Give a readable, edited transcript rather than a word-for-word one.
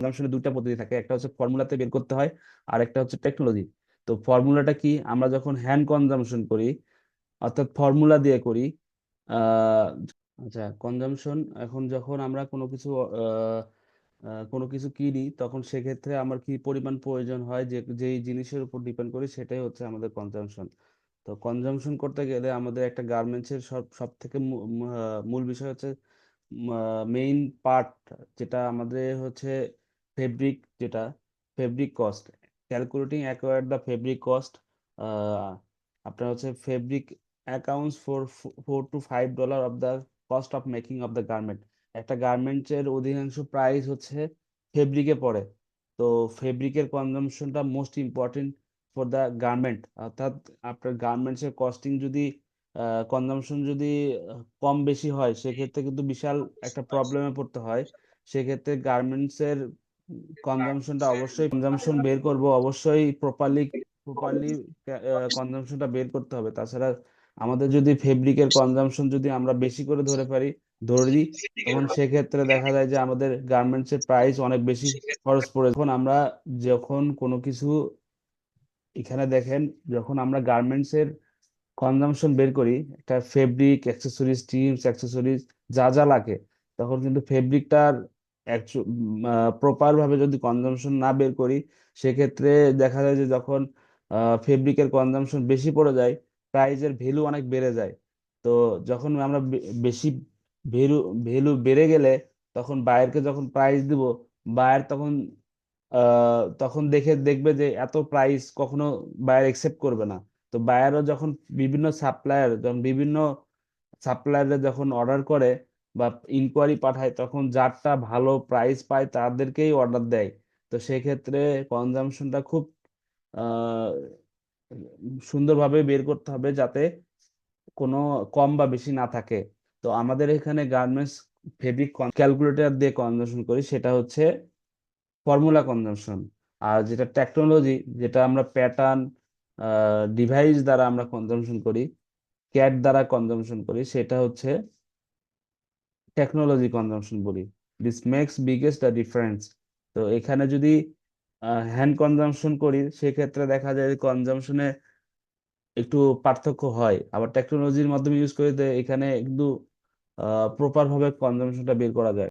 কনজাম্পশনে দুইটা পদ্ধতি থাকে, একটা হচ্ছে ফর্মুলাতে বের করতে হয়, আর একটা হচ্ছে টেকনোলজি। তো ফর্মুলাটা কি, আমরা যখন হ্যান্ড কনজাম্পশন করি অর্থাৎ ফর্মুলা দিয়ে করি। আহ আচ্ছা, কনজাম্পশন এখন যখন আমরা কোনো কিছু কিনি, তখন সেক্ষেত্রে আমার কি পরিমাণ প্রয়োজন হয়, যে যেই জিনিসের উপর ডিপেন্ড করি সেটাই হচ্ছে আমাদের কনজাম্পশন। তো কনজাম্পশন করতে গেলে আমাদের একটা গার্মেন্টসের সব সব থেকে মূল বিষয় হচ্ছে মেইন পার্ট, যেটা আমাদের হচ্ছে ফেব্রিক, যেটা fabric cost, calculating acquired the fabric cost. আপনার হচ্ছে fabric accounts for $4 to $5 of the cost of making of the garment. একটা গার্মেন্টসের অধিকাংশ প্রাইস হচ্ছে ফেব্রিকে পড়ে। তো ফেব্রিকের কনজাম্পশনটা most important for the garment, অর্থাৎ আপনার গার্মেন্টসের কস্টিং যদি কনজাম্পশন যদি কম বেশি হয়, সেক্ষেত্রে কিন্তু বিশাল একটা প্রবলেমে পড়তে হয়। সেক্ষেত্রে গার্মেন্টসের কনজাম্পশনটা অবশ্যই, কনজাম্পশন বের করব অবশ্যই প্রপারলি প্রপারলি কনজাম্পশনটা বের করতে হবে। তাছাড়া আমাদের যদি ফেব্রিকের কনজাম্পশন যদি আমরা বেশি করে ধরে দিই, তখন সেক্ষেত্রে দেখা যায় যে আমাদের গার্মেন্টসের প্রাইস অনেক বেশি খরচ পড়ে। যখন কোনো কিছু এখানে দেখেন, যখন আমরা গার্মেন্টসের কনজাম্পশন বের করি, একটা ফেব্রিক অ্যাক্সেসরিজ, টিমস অ্যাক্সেসরিজ যা যা লাগে, তখন কিন্তু ফেব্রিকটার প্রপার ভাবে যদি কনজাম্পশন না বের করি, সেক্ষেত্রে দেখা যায় যে যখন ফেব্রিকের কনজাম্পশন বেশি পড়ে যায়, প্রাইজের ভ্যালু অনেক বেড়ে যায়। তো যখন আমরা বেশি ভ্যালু ভ্যালু বেড়ে গেলে, তখন বায়ারকে যখন প্রাইস দিব, বায়ার তখন দেখবে যে এত প্রাইস কখনো বায়ার একসেপ্ট করবে না। তো বায়ারও যখন বিভিন্ন সাপ্লায়ার যখন অর্ডার করে বা ইনকোয়ারি পাঠায়, তখন যারটা ভালো প্রাইস পায় তাদেরকেই অর্ডার দেয়। তো সেক্ষেত্রে কনজাম্পশনটা খুব আহ সুন্দরভাবে বের করতে হবে, যাতে কোনো কম বা বেশি না থাকে। তো আমাদের এখানে গার্মেন্টস ফেব্রিক ক্যালকুলেটর দিয়ে কনজাম্পশন করি, সেটা হচ্ছে ফর্মুলা কনজাম্পশন। আর যেটা টেকনোলজি, যেটা আমরা প্যাটার্ন ডিভাইস দ্বারা আমরা কনজাম্পশন করি, ক্যাট দ্বারা কনজাম্পশন করি, সেটা হচ্ছে টেকনোলজি কনজাম্পশন বলি। This makes biggest the difference. তো এখানে যদি হ্যান্ড কনজাম্পশন করি, সেক্ষেত্রে দেখা যায় কনজাম্পশনে একটু পার্থক্য হয়, আবার টেকনোলজির মাধ্যমে ইউজ করে এখানে কিন্তু প্রপার ভাবে কনজাম্পশনটা বের করা যায়।